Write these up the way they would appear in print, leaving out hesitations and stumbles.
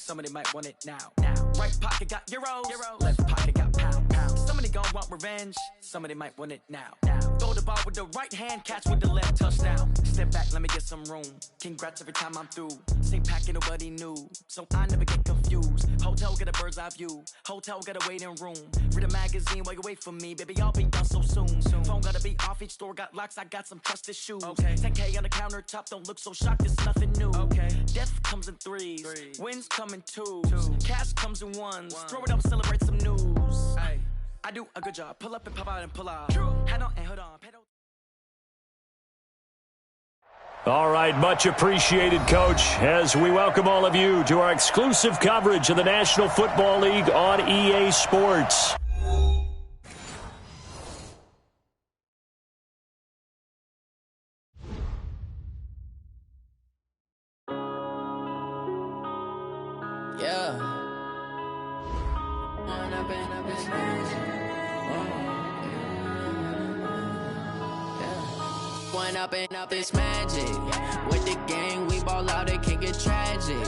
Somebody might want it now. Right pocket got euros. Left pocket got pound. Somebody gon' want revenge. Somebody might want it now. Throw the ball with the right hand, catch with the left, touchdown. Step back, let me get some room. Congrats every time I'm through. Same packet, nobody knew, so I never get confused. Hotel got a bird's eye view. Hotel got a waiting room. Read a magazine while you wait for me, baby. I'll be done so soon. Phone gotta be off. Each store got locks. I got some trusted shoes. 10K on the countertop. Don't look so shocked. It's nothing new. Death comes in threes. Wins come in twos. Cash comes in ones. Throw it up, celebrate some news. I do a good job. Pull up and pop out and pull out. Head on and hood on. All right, much appreciated, Coach, as we welcome all of you to our exclusive coverage of the National Football League on EA Sports. Up this magic with the gang, we ball out, it can get tragic.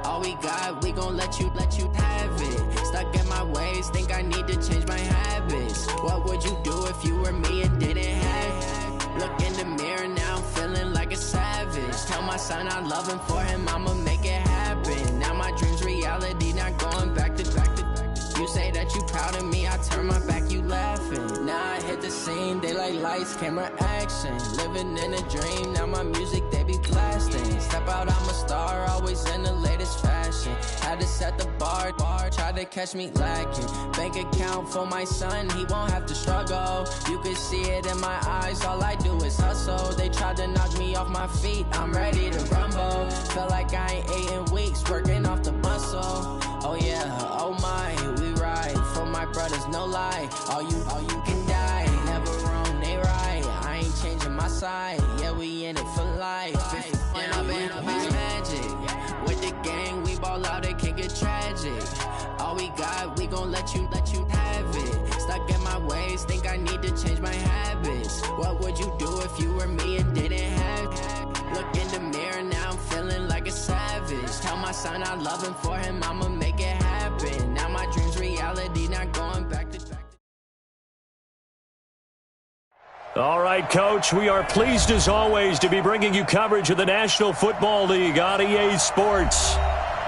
All we got, we gon' let you have it. Stuck in my ways, think I need to change my habits. What would you do if you were me and didn't have it? Look in the mirror now, I'm feeling like a savage. Tell my son I love him, for him I'ma make it happen. Now my dream's reality, not going back to. You say that you proud of me, I turn my back, you laughing. Now I hit the scene, daylight lights, camera action. Living in a dream, now my music, they be blasting. Step out, I'm a star, always in the latest fashion. Had to set the bar, try to catch me lacking. Bank account for my son, he won't have to struggle. You can see it in my eyes, all I do is hustle. They tried to knock me off my feet, I'm ready to rumble. Felt like I ain't ate in weeks, working off the muscle. Oh yeah, oh my, we ride for my brothers, no lie. All you can die, never wrong, they right. I ain't changing my side, yeah, we in it for life. When I've been up is magic, with the gang, we ball out, it can get tragic. All we got, we gon' let you have it. Stuck in my ways, think I need to change my habits. What would you do if you were me and didn't have it? Look in the mirror, now I'm feeling like a savage. Tell my son I love him, for him I'ma make it happen. Now my dream's reality, not going back to. All right, Coach, we are pleased as always to be bringing you coverage of the National Football League on EA Sports.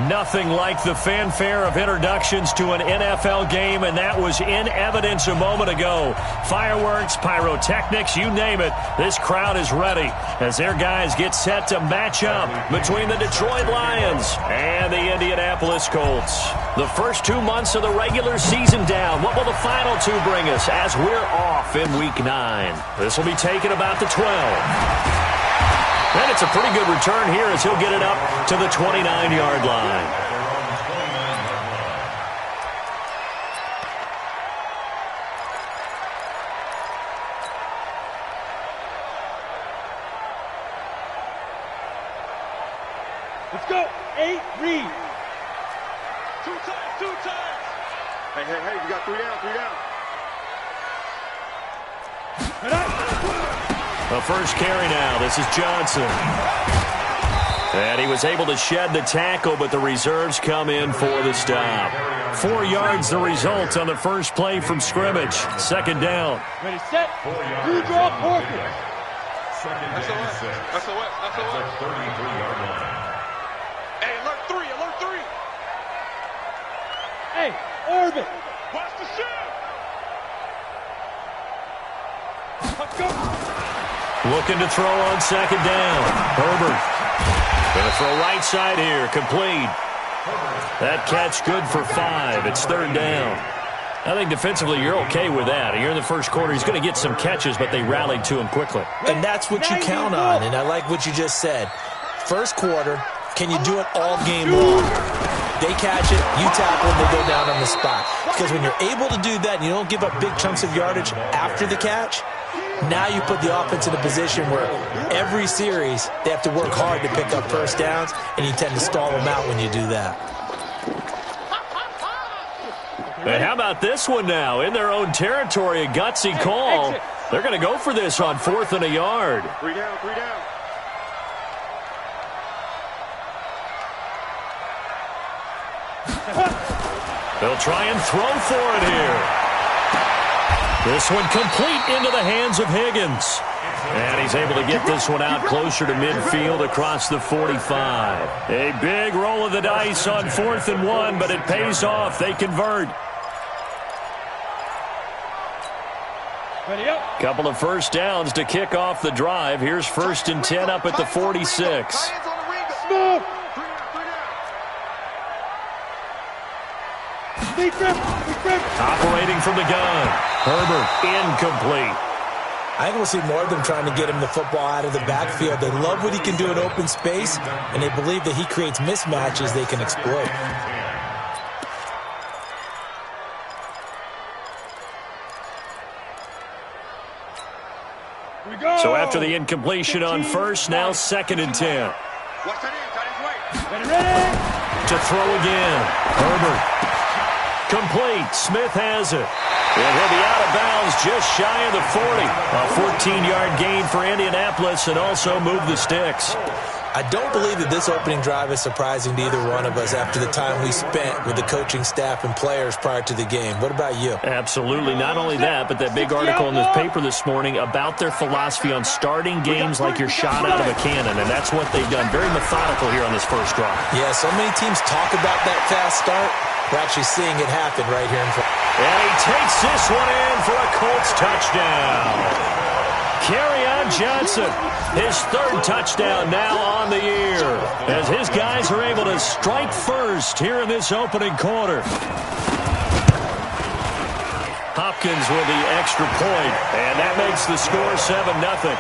Nothing like the fanfare of introductions to an NFL game, and that was in evidence a moment ago. Fireworks, pyrotechnics, you name it. This crowd is ready as their guys get set to match up between the Detroit Lions and the Indianapolis Colts. The first 2 months of the regular season down. What will the final two bring us as we're off in Week 9? This will be taken about the 12. And it's a pretty good return here as he'll get it up to the 29-yard line. Let's go. 8, read. Two times. Hey, we got 3 down. The first carry now. This is Johnson. And he was able to shed the tackle, but the reserves come in for the stop. 4 yards the result on the first play from scrimmage. Second down. Ready, set. You draw forward. That's a what? 33-yard line. Hey, alert 3. Hey, orbit. Watch the shot. Let's go. Looking to throw on second down. Herbert. Going to throw right side here. Complete. That catch good for 5. It's third down. I think defensively you're okay with that. You're in the first quarter. He's going to get some catches, but they rallied to him quickly. And that's what you count on, and I like what you just said. First quarter, can you do it all game long? They catch it, you tackle them, they go down on the spot. Because when you're able to do that and you don't give up big chunks of yardage after the catch, now you put the offense in a position where every series they have to work hard to pick up first downs, and you tend to stall them out when you do that. And how about this one now? In their own territory, a gutsy call. They're going to go for this on 4th and a yard. 3 down. They'll try and throw for it here. This one complete into the hands of Higgins. And he's able to get this one out closer to midfield across the 45. A big roll of the dice on 4th and 1, but it pays off. They convert. Couple of first downs to kick off the drive. Here's 1st and 10 up at the 46. Operating from the gun. Herbert incomplete. I think we'll see more of them trying to get him the football out of the backfield. They love what he can do in open space, and they believe that he creates mismatches they can exploit. So after the incompletion on 1st, now 2nd and 10. To throw again. Herbert. Complete. Smith has it. And he'll be out of bounds just shy of the 40. A 14-yard gain for Indianapolis and also move the sticks. I don't believe that this opening drive is surprising to either one of us after the time we spent with the coaching staff and players prior to the game. What about you? Absolutely. Not only that, but that big article in the paper this morning about their philosophy on starting games like you're shot out of a cannon, and that's what they've done. Very methodical here on this first drive. Yeah, so many teams talk about that fast start. We're actually seeing it happen right here in front. And he takes this one in for a Colts touchdown. Kerryon Johnson, his 3rd touchdown now on the year, as his guys are able to strike first here in this opening quarter. Hopkins with the extra point, and that makes the score 7-0.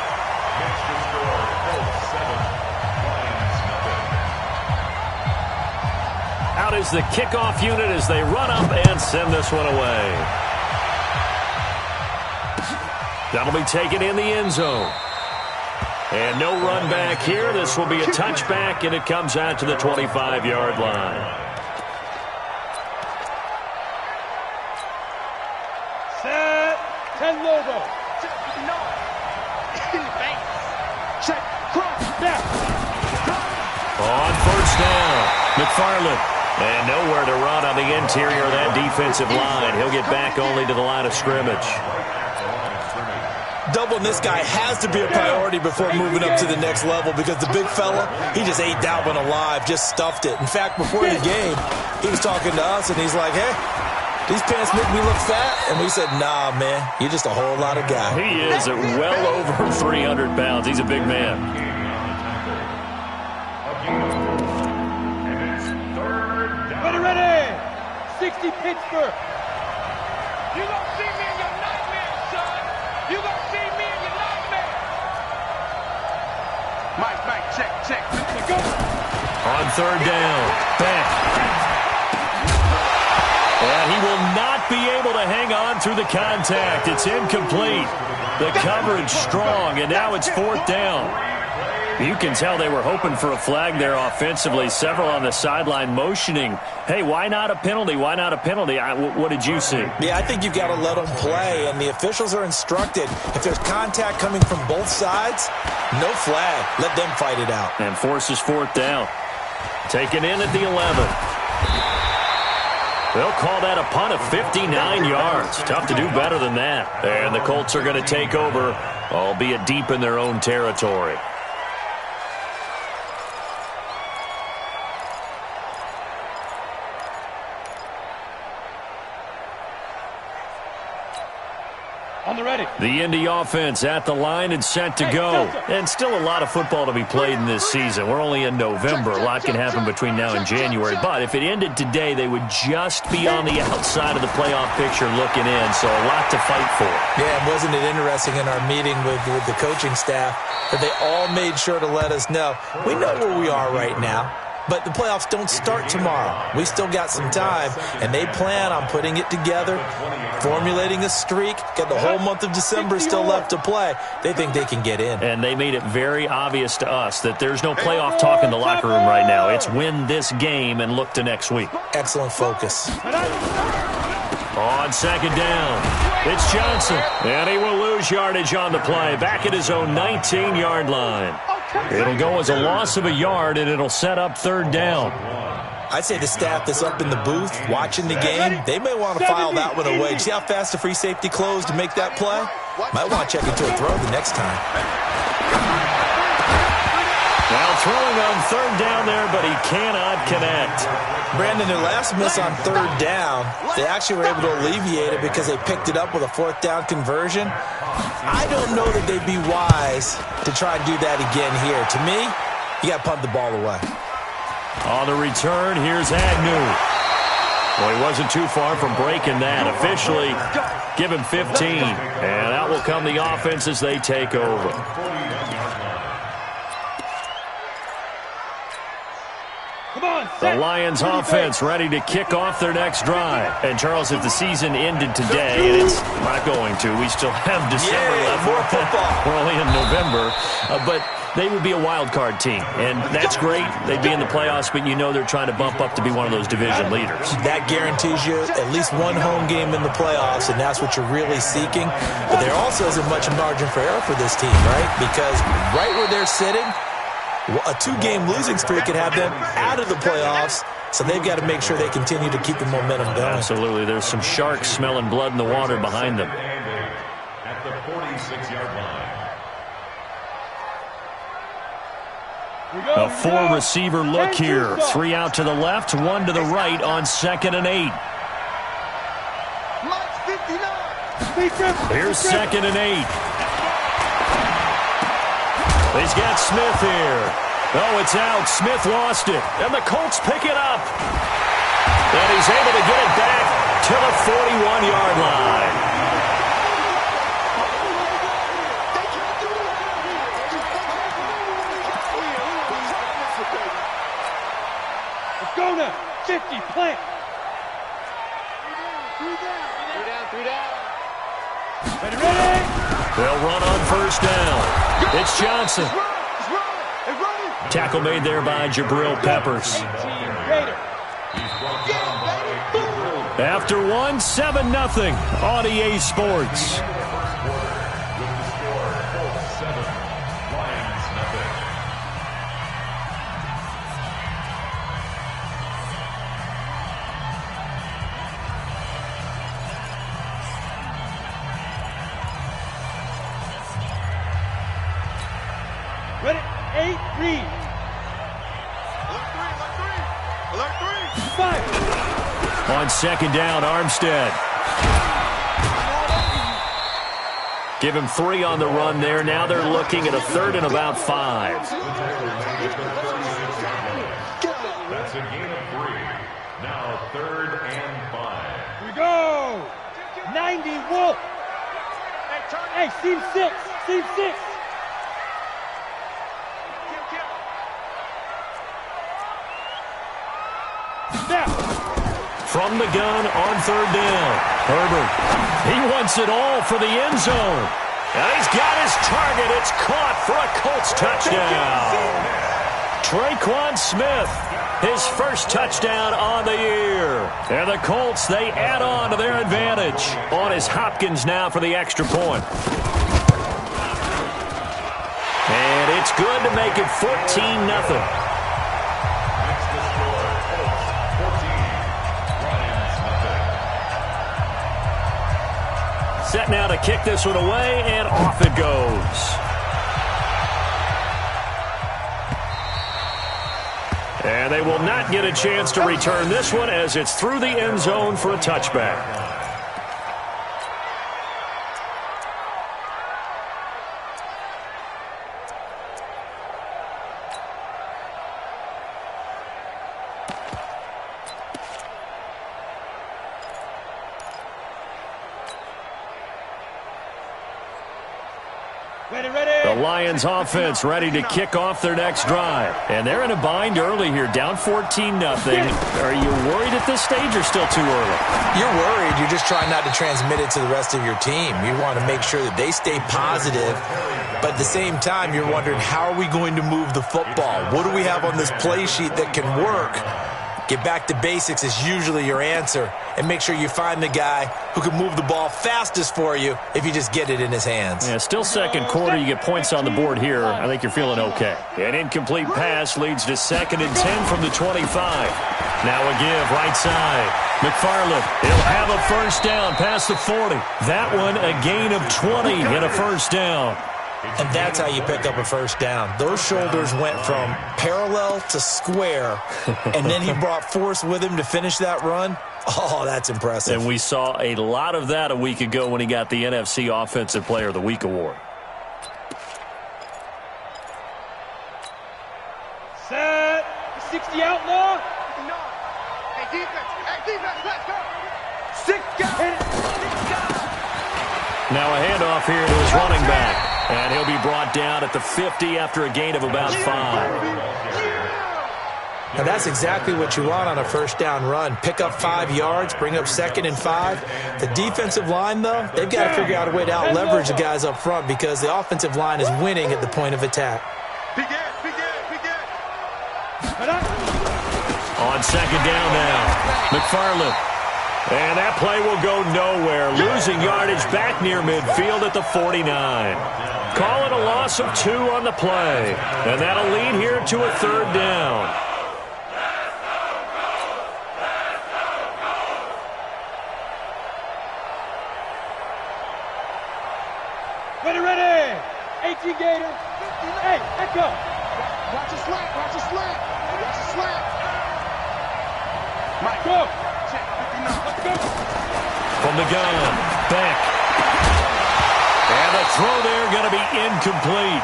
Out is the kickoff unit as they run up and send this one away. That'll be taken in the end zone. And no run back here. This will be a touchback, and it comes out to the 25-yard line. Set. 10 logo. Check. Cross. On 1st down, McFarland. And nowhere to run on the interior of that defensive line. He'll get back only to the line of scrimmage. Doubling this guy has to be a priority before moving up to the next level because the big fella, he just ate that one alive, just stuffed it. In fact, before the game, he was talking to us, and he's like, hey, these pants make me look fat. And we said, nah, man, you're just a whole lot of guy. He is well over 300 pounds. He's a big man. Ready. 60 Pittsburgh. You gonna see me in your nightmare, son. You gonna see me in your nightmare. Mike, check. Go. On 3rd down, back. And he will not be able to hang on through the contact. It's incomplete. The coverage strong, and now it's 4th down. You can tell they were hoping for a flag there offensively. Several on the sideline motioning, hey, why not a penalty? Why not a penalty? What did you see? Yeah, I think you've got to let them play, and the officials are instructed. If there's contact coming from both sides, no flag. Let them fight it out. And forces 4th down. Taken in at the 11. They'll call that a punt of 59 yards. Tough to do better than that. And the Colts are going to take over, albeit deep in their own territory. On the ready. The Indy offense at the line and set to go. And still a lot of football to be played in this season. We're only in November. A lot can happen between now and January. But if it ended today, they would just be on the outside of the playoff picture looking in. So a lot to fight for. Yeah, and wasn't it interesting in our meeting with the coaching staff that they all made sure to let us know, we know where we are right now. But the playoffs don't start tomorrow. We still got some time, and they plan on putting it together, formulating a streak, got the whole month of December still left to play. They think they can get in. And they made it very obvious to us that there's no playoff talk in the locker room right now. It's win this game and look to next week. Excellent focus. On 2nd down, it's Johnson, and he will lose yardage on the play, back at his own 19-yard line. It'll go as a loss of a yard, and it'll set up 3rd down. I'd say the staff that's up in the booth watching the game, they may want to file that one away. See how fast the free safety closed to make that play? Might want to check into a throw the next time. Now throwing on third down there, but he cannot connect. Brandon, their last miss on third down, they actually were able to alleviate it because they picked it up with a fourth down conversion. I don't know that they'd be wise to try and do that again here. To me, you got to punt the ball away. On the return, here's Agnew. Well, he wasn't too far from breaking that. Officially, give him 15. And out will come the offense as they take over. The Lions offense ready to kick off their next drive. And Charles, if the season ended today, and it's not going to, we still have December left. More football. We're only in November. But they would be a wild card team, and that's great. They'd be in the playoffs, but you know they're trying to bump up to be one of those division leaders. That guarantees you at least one home game in the playoffs, and that's what you're really seeking. But there also isn't much margin for error for this team, right? Because right where they're sitting, a two-game losing streak could have them out of the playoffs, so they've got to make sure they continue to keep the momentum going. Absolutely. There's some sharks smelling blood in the water behind them. At the 46-yard line. A four-receiver look here. 3 out to the left, 1 to the right on 2nd and 8. Here's 2nd and 8. He's got Smith here. Oh, it's out. Smith lost it. And the Colts pick it up. And he's able to get it back to the 41-yard line. Go now. 50, plant. 3 down. Ready. They'll run on first down. It's Johnson. Tackle made there by Jabril Peppers. After 1, 7-0 on EA Sports. Ready, 8, read. Alert 3. 5. On 2nd down, Armstead. Give him 3 on the run there. Now they're looking at a 3rd and about 5. That's a gain of 3. Now 3rd and 5. Here we go. 90, Wolf. Hey, seam 6. Seam 6. From the gun on 3rd down. Herbert. He wants it all for the end zone. And he's got his target. It's caught for a Colts touchdown. Traquan Smith, his first touchdown on the year. And the Colts, they add on to their advantage. On is Hopkins now for the extra point. And it's good to make it 14-0. Set now to kick this one away, and off it goes. And they will not get a chance to return this one as it's through the end zone for a touchback. The Lions offense ready to kick off their next drive. And they're in a bind early here, down 14-0. Are you worried at this stage or still too early? You're worried. You're just trying not to transmit it to the rest of your team. You want to make sure that they stay positive. But at the same time, you're wondering, how are we going to move the football? What do we have on this play sheet that can work? Get back to basics is usually your answer. And make sure you find the guy who can move the ball fastest for you if you just get it in his hands. Yeah, still second quarter. You get points on the board here. I think you're feeling okay. An incomplete pass leads to 2nd and 10 from the 25. Now a give, right side. McFarland, he'll have a first down past the 40. That one a gain of 20 and a first down. And that's how you pick up a first down. Those shoulders went from parallel to square, and then he brought force with him to finish that run. Oh, that's impressive. And we saw a lot of that a week ago when he got the NFC Offensive Player of the Week award. Set. 60 outlaw. Hey, defense, let's go. 6 guys. Now a handoff here to his running back. And he'll be brought down at the 50 after a gain of about 5. Now that's exactly what you want on a first down run. Pick up 5 yards, bring up 2nd and 5. The defensive line, though, they've got to figure out a way to out-leverage the guys up front because the offensive line is winning at the point of attack. On second down now, McFarland. And that play will go nowhere. Losing yardage back near midfield at the 49. Call it a loss of 2 on the play. And that'll lead here to a 3rd down. Ready. 18 Gator. Hey, let's go. Watch a slant. Mike, go. Let's go. From the gun, back. And the throw there going to be incomplete.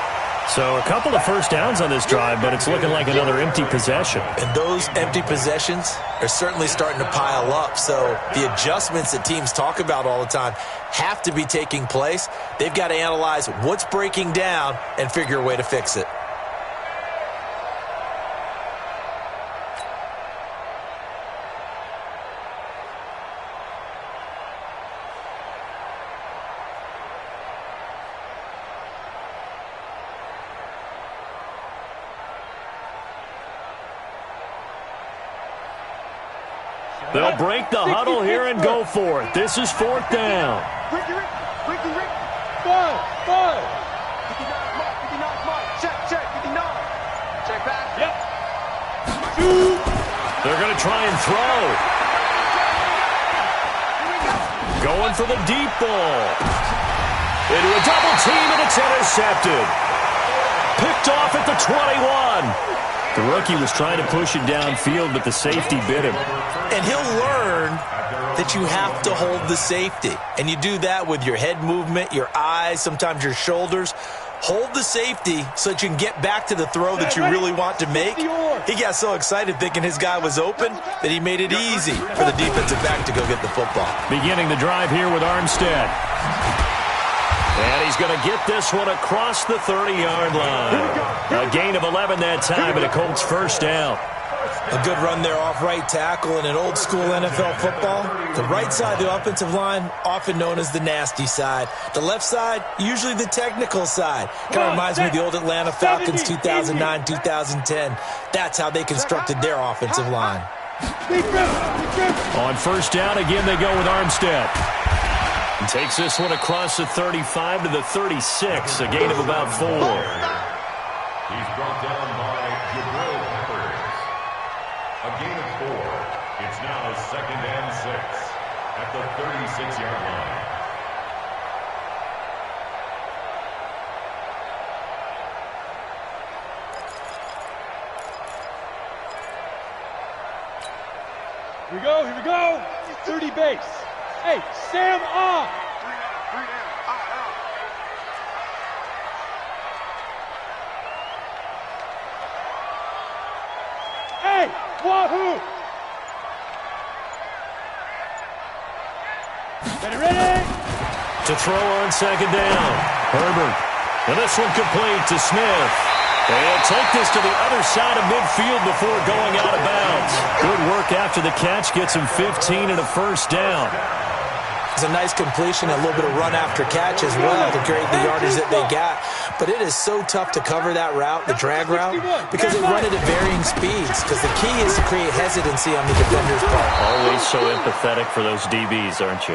So a couple of first downs on this drive, but it's looking like another empty possession. And those empty possessions are certainly starting to pile up. So the adjustments that teams talk about all the time have to be taking place. They've got to analyze what's breaking down and figure a way to fix it. They'll break the huddle here and go for it. This is 4th down. Ricky. 5. 59, Mark. Check, 59. Check back. Yep. 2. They're going to try and throw. Going for the deep ball. Into a double team, and it's intercepted. Picked off at the 21. The rookie was trying to push it downfield, but the safety bit him. And he'll learn that you have to hold the safety. And you do that with your head movement, your eyes, sometimes your shoulders. Hold the safety so that you can get back to the throw that you really want to make. He got so excited thinking his guy was open that he made it easy for the defensive back to go get the football. Beginning the drive here with Armstead. And he's going to get this one across the 30-yard line. A gain of 11 that time, and a Colts first down. A good run there off right tackle in an old-school NFL football. The right side, the offensive line, often known as the nasty side. The left side, usually the technical side. Kind of reminds me of the old Atlanta Falcons 2009, 2010. That's how they constructed their offensive line. On first down, again, they go with Armstead. And takes this one across the 35 to the 36, a gain of about 4. He's brought down by Jabril Peppers. A gain of 4. It's now 2nd and 6 at the 36-yard line. Here we go. 30 base. Hey, Sam off. 3 down. Hey, wahoo. Ready. To throw on second down. Herbert. And this one complete to Smith. And take this to the other side of midfield before going out of bounds. Good work after the catch. Gets him 15 and a first down. It's a nice completion, a little bit of run after catch as well to create the yardage that they got. But it is so tough to cover that route, the drag route, because they run it at varying speeds. Because the key is to create hesitancy on the defender's part. Always so empathetic for those DBs, aren't you?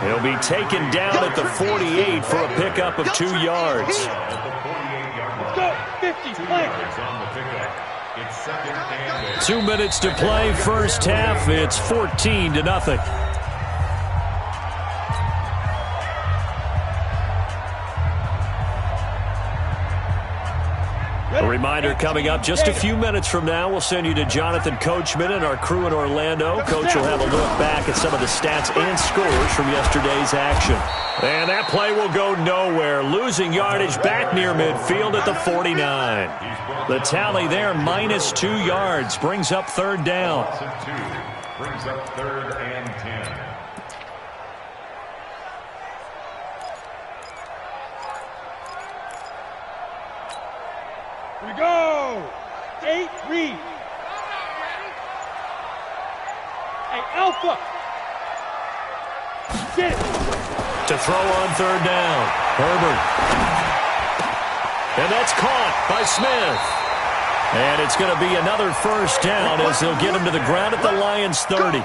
He'll be taken down at the 48 for a pickup of 2 yards. Let's go. 50. Play. On the pickup. It's second and 2 minutes to play, first half. It's 14-0. A reminder coming up just a few minutes from now. We'll send you to Jonathan Coachman and our crew in Orlando. Coach will have a look back at some of the stats and scores from yesterday's action. And that play will go nowhere. Losing yardage back near midfield at the 49. The tally there, -2 yards, brings up third down. brings up 3rd and 10. Here we go. 8 read. Hey, Alpha. Get it. To throw on third down. Herbert. And that's caught by Smith. And it's going to be another first down as they'll get him to the ground at the Lions' 30.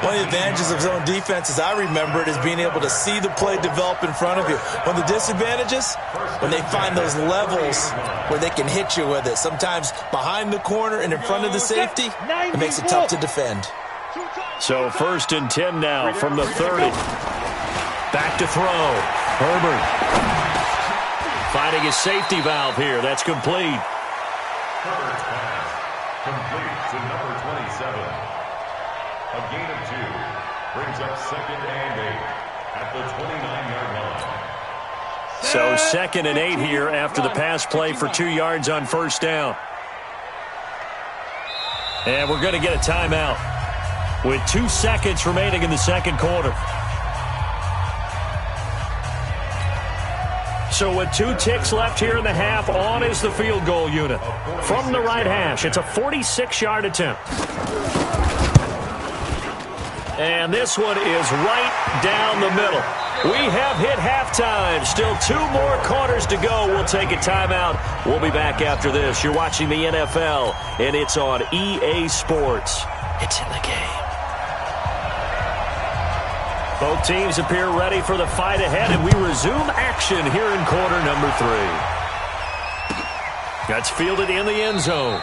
One of the advantages of zone defense, as I remember it, is being able to see the play develop in front of you. One of the disadvantages, when they find those levels where they can hit you with it. Sometimes behind the corner and in front of the safety, it makes it tough to defend. So 1st and 10 now from the 30. Back to throw. Herbert. Finding his safety valve here. That's complete. Herbert's pass complete to number 27. A gain of 2 brings up 2nd and 8 at the 29-yard line. So 2nd and 8 here after the pass play for 2 yards on first down. And we're going to get a timeout with 2 seconds remaining in the second quarter. So with 2 ticks left here in the half, on is the field goal unit. From the right hash, it's a 46-yard attempt. And this one is right down the middle. We have hit halftime. Still 2 more quarters to go. We'll take a timeout. We'll be back after this. You're watching the NFL, and it's on EA Sports. It's in the game. Both teams appear ready for the fight ahead, and we resume action here in quarter number 3. That's fielded in the end zone.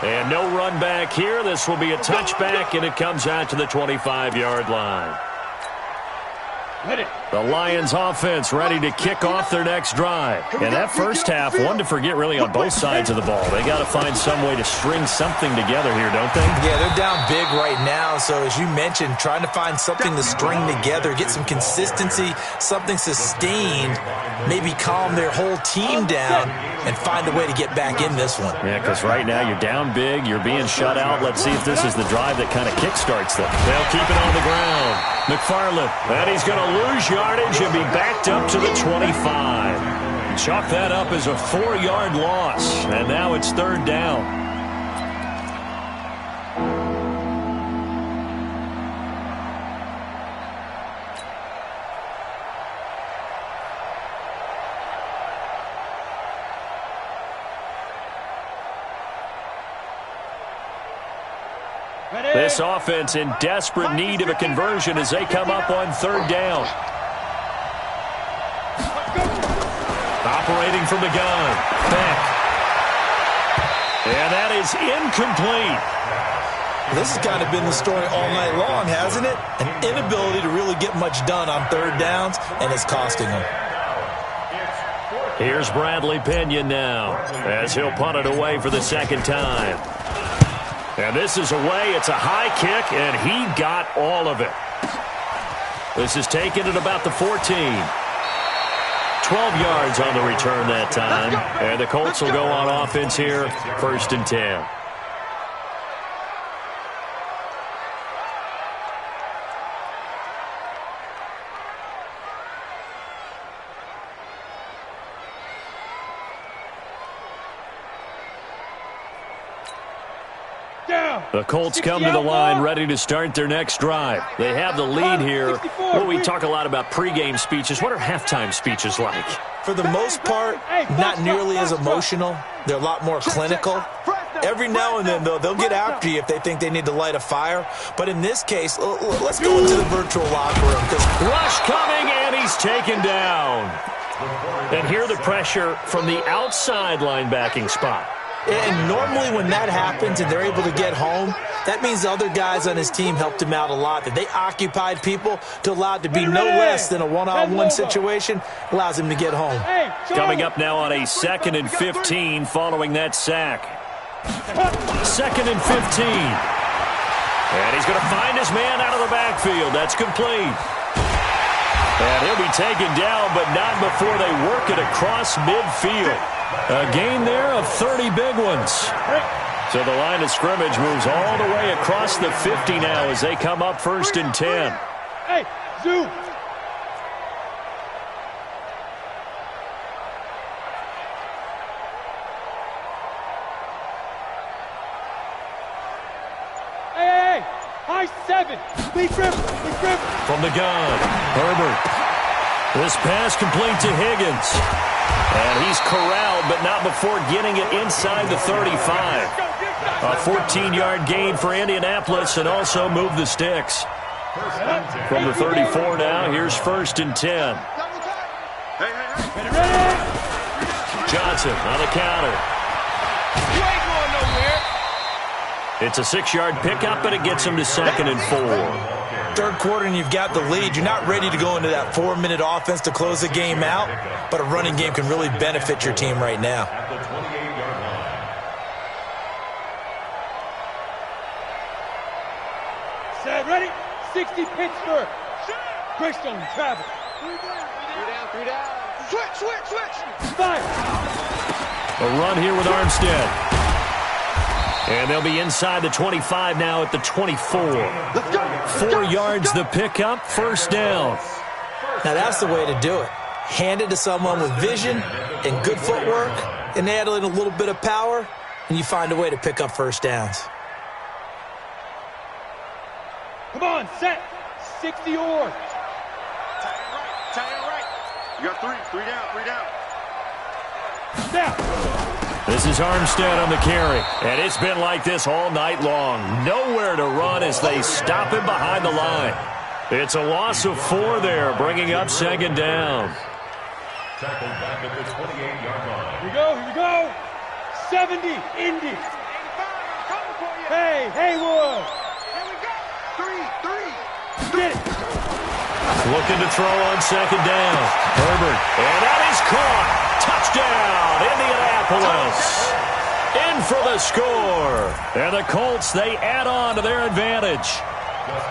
And no run back here. This will be a touchback, and it comes out to the 25-yard line. The Lions offense ready to kick off their next drive. And that first half, one to forget really on both sides of the ball. They got to find some way to string something together here, don't they? Yeah, they're down big right now. So as you mentioned, trying to find something to string together, get some consistency, something sustained, maybe calm their whole team down and find a way to get back in this one. Yeah, because right now you're down big, you're being shut out. Let's see if this is the drive that kind of kickstarts them. They'll keep it on the ground. McFarland, and he's going to lose yardage and be backed up to the 25. Chalk that up as a 4-yard loss, and now it's third down. This offense in desperate need of a conversion as they come up on third down. Operating from the gun. Beck. And that is incomplete. This has kind of been the story all night long, hasn't it? An inability to really get much done on third downs, and it's costing them. Here's Bradley Pinion now as he'll punt it away for the second time. And this is away. It's a high kick, and he got all of it. This is taken at about the 14. 12 yards on the return that time. And the Colts will go on offense here, 1st and 10. The Colts come to the line ready to start their next drive. They have the lead here. Well, we talk a lot about pregame speeches. What are halftime speeches like? For the most part, not nearly as emotional. They're a lot more clinical. Every now and then, though, they'll get after you if they think they need to light a fire. But in this case, let's go into the virtual locker room. Rush coming, and he's taken down. And here the pressure from the outside linebacking spot. And normally when that happens and they're able to get home, that means the other guys on his team helped him out a lot. That they occupied people to allow it to be no less than a one-on-one situation allows him to get home. Coming up now on a 2nd and 15 following that sack. 2nd and 15. And he's going to find his man out of the backfield. That's complete. And he'll be taken down, but not before they work it across midfield. A gain there of 30 big ones. So the line of scrimmage moves all the way across the 50 now as they come up 1st and 10. Hey, Zoo. Hey, high 7. Lead River. From the gun, Herbert. This pass complete to Higgins. And he's corralled, but not before getting it inside the 35. A 14-yard gain for Indianapolis and also move the sticks. From the 34 now, here's 1st and 10. Johnson on the counter. You ain't going nowhere. It's a 6-yard pickup, and it gets him to 2nd and 4. Third quarter and you've got the lead. You're not ready to go into that 4-minute offense to close the game out, but a running game can really benefit your team right now. At the 28-yard line. Set, ready? 60 Pittsburgh. Greystone, travel. 3 down. Switch. 5. A run here with Armstead. And they'll be inside the 25 now at the 24. 4 yards the pickup, 1st down. Now that's the way to do it. Hand it to someone with vision and good footwork, and add in a little bit of power, and you find a way to pick up 1st downs. Come on, set. 60 or. Tie it right. You got 3 down. Snap. This is Armstead on the carry, and it's been like this all night long. Nowhere to run as they stop him behind the line. It's a loss of 4 there, bringing up 2nd down. Tackled back at the 28-yard line. Here we go. 70, Indy. Hey, Haywood. Here we go. 3. Get it. Looking to throw on 2nd down. Herbert, and that is caught. Touchdown, Indianapolis. In for the score. And the Colts, they add on to their advantage.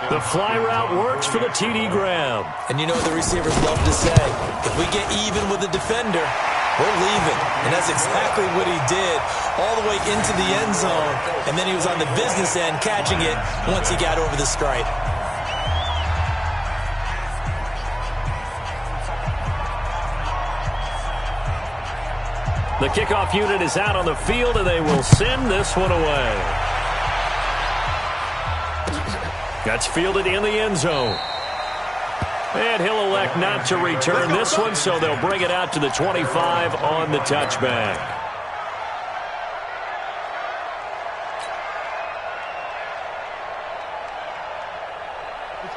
The fly route works for the TD grab. And you know what the receivers love to say? If we get even with the defender, we're leaving. And that's exactly what he did, all the way into the end zone. And then he was on the business end catching it once he got over the stripe. The kickoff unit is out on the field, and they will send this one away. That's fielded in the end zone. And he'll elect not to return this one, so they'll bring it out to the 25 on the touchback.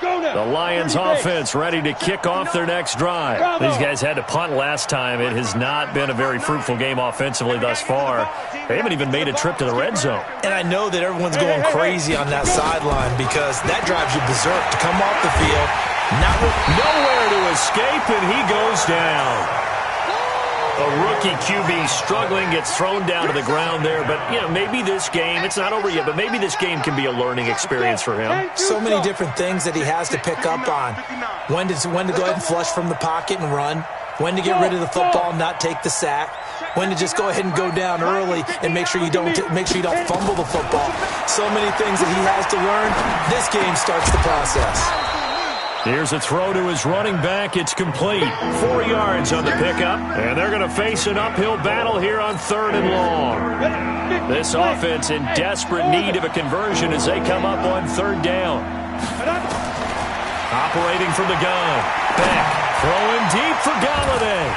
The Lions offense ready to kick off their next drive. These guys had to punt last time. It has not been a very fruitful game offensively thus far. They haven't even made a trip to the red zone. And I know that everyone's going crazy on that sideline because that drives you berserk to come off the field. Nowhere to escape, and he goes down. A rookie QB struggling, gets thrown down to the ground there. But, you know, maybe this game, it's not over yet, but maybe this game can be a learning experience for him. So many different things that he has to pick up on. When to go ahead and flush from the pocket and run. When to get rid of the football and not take the sack. When to just go ahead and go down early and make sure you don't fumble the football. So many things that he has to learn. This game starts the process. Here's a throw to his running back. It's complete. 4 yards on the pickup. And they're going to face an uphill battle here on 3rd and long. This offense in desperate need of a conversion as they come up on 3rd down. Operating from the gun. Beck throwing deep for Galladay.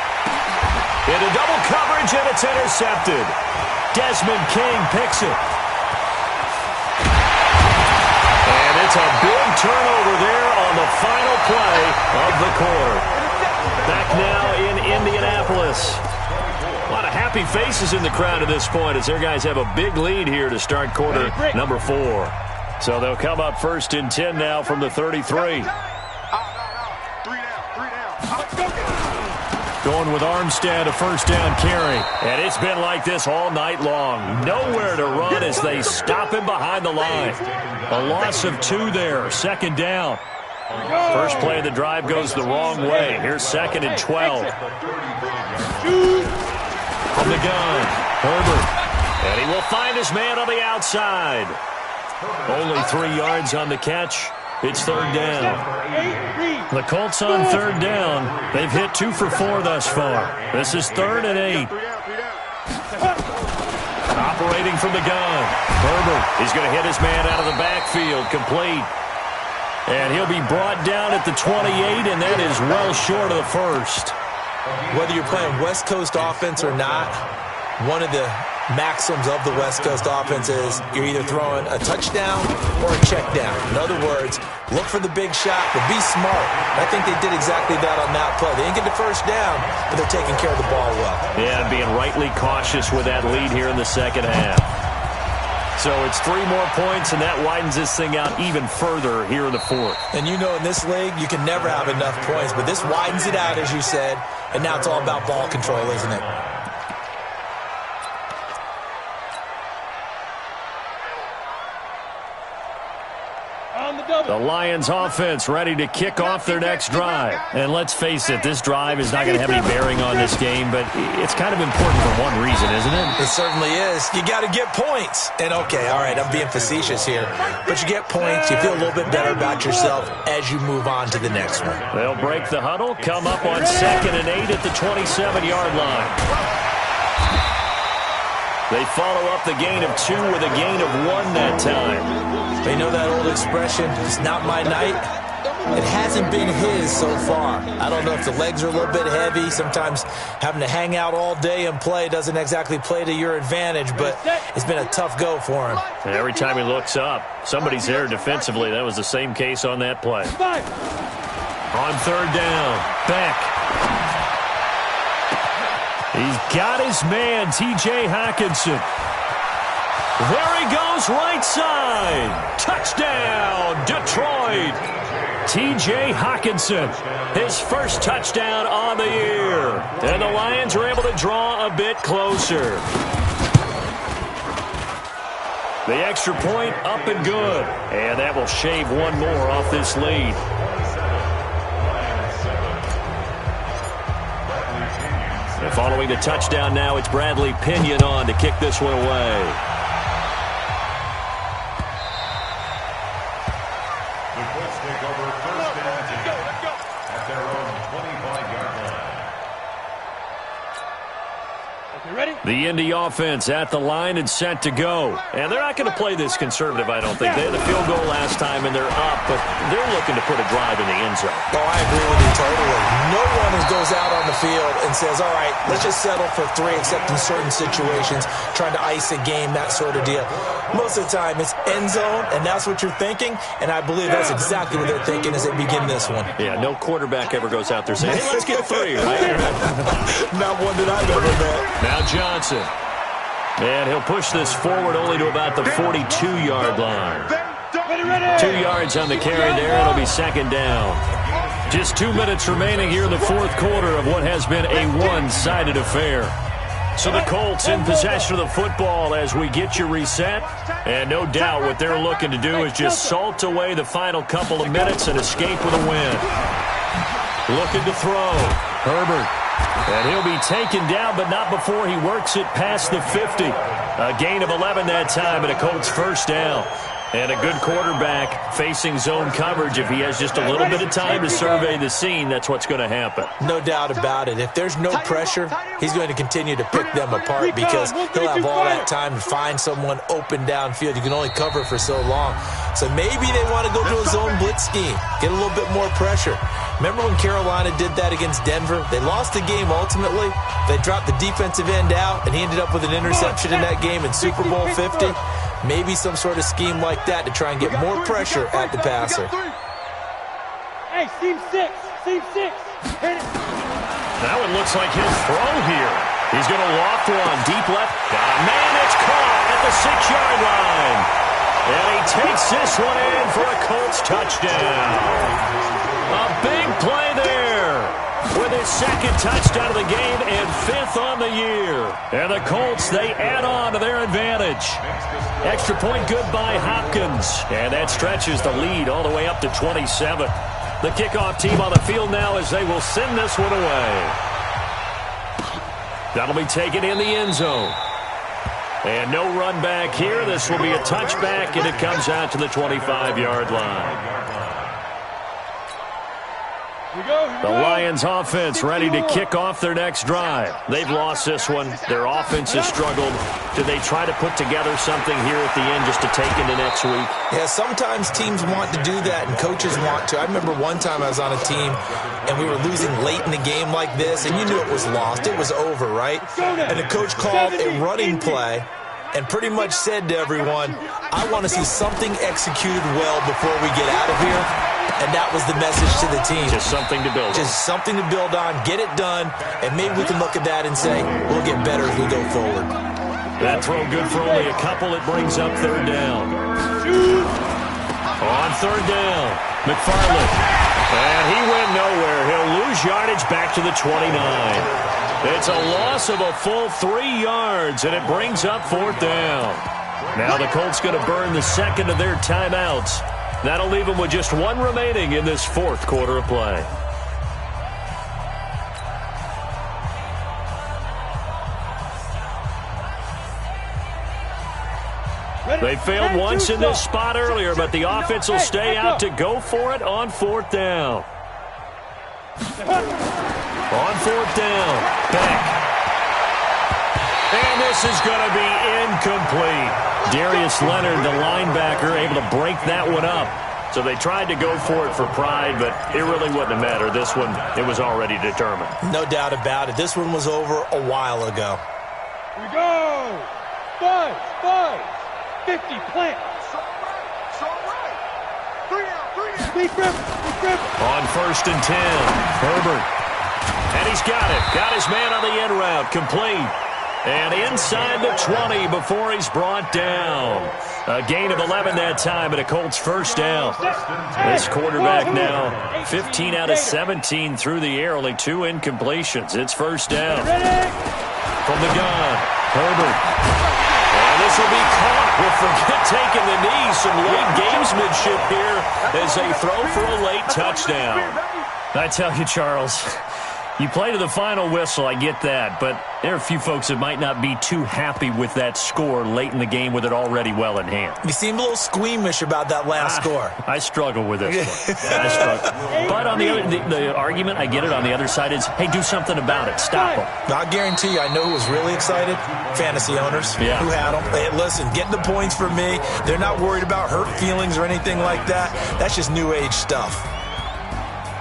Into double coverage, and it's intercepted. Desmond King picks it. And it's a big turnover there on the final play of the quarter. Back now in Indianapolis. A lot of happy faces in the crowd at this point as their guys have a big lead here to start quarter number 4. So they'll come up first and 10 now from the 33. Going with Armstead, a first down carry. And it's been like this all night long. Nowhere to run as they stop him behind the line. A loss of 2 there, second down. First play of the drive goes the wrong way. Here's second and 12. From the gun, Herbert. And he will find his man on the outside. Only 3 yards on the catch. It's third down. The Colts on third down. They've hit 2 for 4 thus far. This is 3rd and 8. Operating from the gun. Herbert. He's going to hit his man out of the backfield. Complete. And he'll be brought down at the 28, and that is well short of the first. Whether you're playing West Coast offense or not, one of the maxims of the West Coast offense is you're either throwing a touchdown or a check down. In other words, look for the big shot, but be smart. I think they did exactly that on that play. They didn't get the first down, but they're taking care of the ball well. Yeah, being rightly cautious with that lead here in the second half. So it's 3 more points, and that widens this thing out even further here in the 4th. And you know in this league, you can never have enough points, but this widens it out, as you said, and now it's all about ball control, isn't it? The Lions offense ready to kick off their next drive. And let's face it, this drive is not going to have any bearing on this game, but it's kind of important for one reason, isn't it? It certainly is. You got to get points. And okay, all right, I'm being facetious here, but you get points, you feel a little bit better about yourself as you move on to the next one. They'll break the huddle, come up on 2nd and 8 at the 27-yard line. They follow up the gain of 2 with a gain of 1 that time. You know that old expression, it's not my night? It hasn't been his so far. I don't know if the legs are a little bit heavy. Sometimes having to hang out all day and play doesn't exactly play to your advantage, but it's been a tough go for him. And every time he looks up, somebody's there defensively. That was the same case on that play. On third down, Beck. He's got his man, T.J. Hockenson. There he goes, right side. Touchdown, Detroit. T.J. Hockenson, his first touchdown on the year. And the Lions are able to draw a bit closer. The extra point up and good. And that will shave 1 more off this lead. And following the touchdown now, it's Bradley Pinion on to kick this one away. The Indy offense at the line and set to go. And they're not going to play this conservative, I don't think. They had the field goal last time, and they're up, but they're looking to put a drive in the end zone. Oh, I agree with you totally. No one goes out on the field and says, all right, let's just settle for 3, except in certain situations, trying to ice a game, that sort of deal. Most of the time, it's end zone, and that's what you're thinking, and I believe that's exactly what they're thinking as they begin this one. Yeah, no quarterback ever goes out there saying, hey, let's get 3, right? Not one that I've ever met. Now Johnson. And he'll push this forward only to about the 42-yard line. 2 yards on the carry there. It'll be second down. Just 2 minutes remaining here in the 4th quarter of what has been a one-sided affair. So the Colts in possession of the football as we get you reset. And no doubt what they're looking to do is just salt away the final couple of minutes and escape with a win. Looking to throw. Herbert. And he'll be taken down, but not before he works it past the 50. A gain of 11 that time and a Colts first down. And a good quarterback facing zone coverage. If he has just a little bit of time to survey the scene, that's what's going to happen. No doubt about it. If there's no pressure, he's going to continue to pick them apart because he'll have all that time to find someone open downfield. You can only cover for so long. So maybe they want to go to a zone blitz scheme, get a little bit more pressure. Remember when Carolina did that against Denver? They lost the game ultimately. They dropped the defensive end out, and he ended up with an interception in that game in Super Bowl 50. Maybe some sort of scheme like that to try and get more pressure at the passer. Hey, seam 6. Seam 6. Hit it. Now it looks like he'll throw here. He's going to loft one. Deep left. Got a man. It's caught at the 6-yard line. And he takes this one in for a Colts touchdown. A big play there with his second touchdown of the game and 5th on the year. And the Colts, they add on to their advantage. Extra point good by Hopkins. And that stretches the lead all the way up to 27. The kickoff team on the field now as they will send this one away. That'll be taken in the end zone. And no run back here. This will be a touchback, and it comes out to the 25-yard line. The Lions offense ready to kick off their next drive. They've lost this one. Their offense has struggled. Do they try to put together something here at the end just to take into next week? Yeah, sometimes teams want to do that and coaches want to. I remember one time I was on a team and we were losing late in the game like this, and you knew it was lost. It was over, right? And the coach called a running play and pretty much said to everyone, I want to see something executed well before we get out of here. And that was the message to the team. Just something to build on. Just something to build on, get it done, and maybe we can look at that and say, we'll get better as we go forward. That throw good for only a couple. It brings up 3rd down. On 3rd down, McFarland. And he went nowhere. He'll lose yardage back to the 29. It's a loss of a full 3 yards, and it brings up 4th down. Now the Colts going to burn the second of their timeouts. That'll leave them with just 1 remaining in this 4th quarter of play. They failed once in this spot earlier, but the offense will stay out to go for it on 4th down. On 4th down, Beck. And this is going to be incomplete. Darius Leonard, the linebacker, able to break that one up. So they tried to go for it for pride, but it really wouldn't have mattered. This one, it was already determined. No doubt about it. This one was over a while ago. Here we go. 50 plant. On 1st and 10, Herbert. And he's got it. Got his man on the end route. Complete. And inside the 20 before he's brought down. A gain of 11 that time, and a Colts 1st down. This quarterback now 15 out of 17 through the air, only 2 incompletions. It's 1st down. From the gun, Herbert. And this will be caught. We'll forget taking the knee. Some late gamesmanship here as they throw for a late touchdown. I tell you, Charles, you play to the final whistle, I get that, but there are a few folks that might not be too happy with that score late in the game with it already well in hand. You seem a little squeamish about that last score. I struggle with this one. I struggle. But on the argument, I get it, on the other side is, hey, do something about it. Stop them. I guarantee you, I know who was really excited. Fantasy owners who had them. Hey, listen, getting the points for me. They're not worried about hurt feelings or anything like that. That's just new age stuff.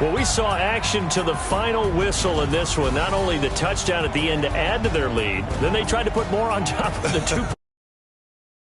Well, we saw action to the final whistle in this one. Not only the touchdown at the end to add to their lead, then they tried to put more on top of the 2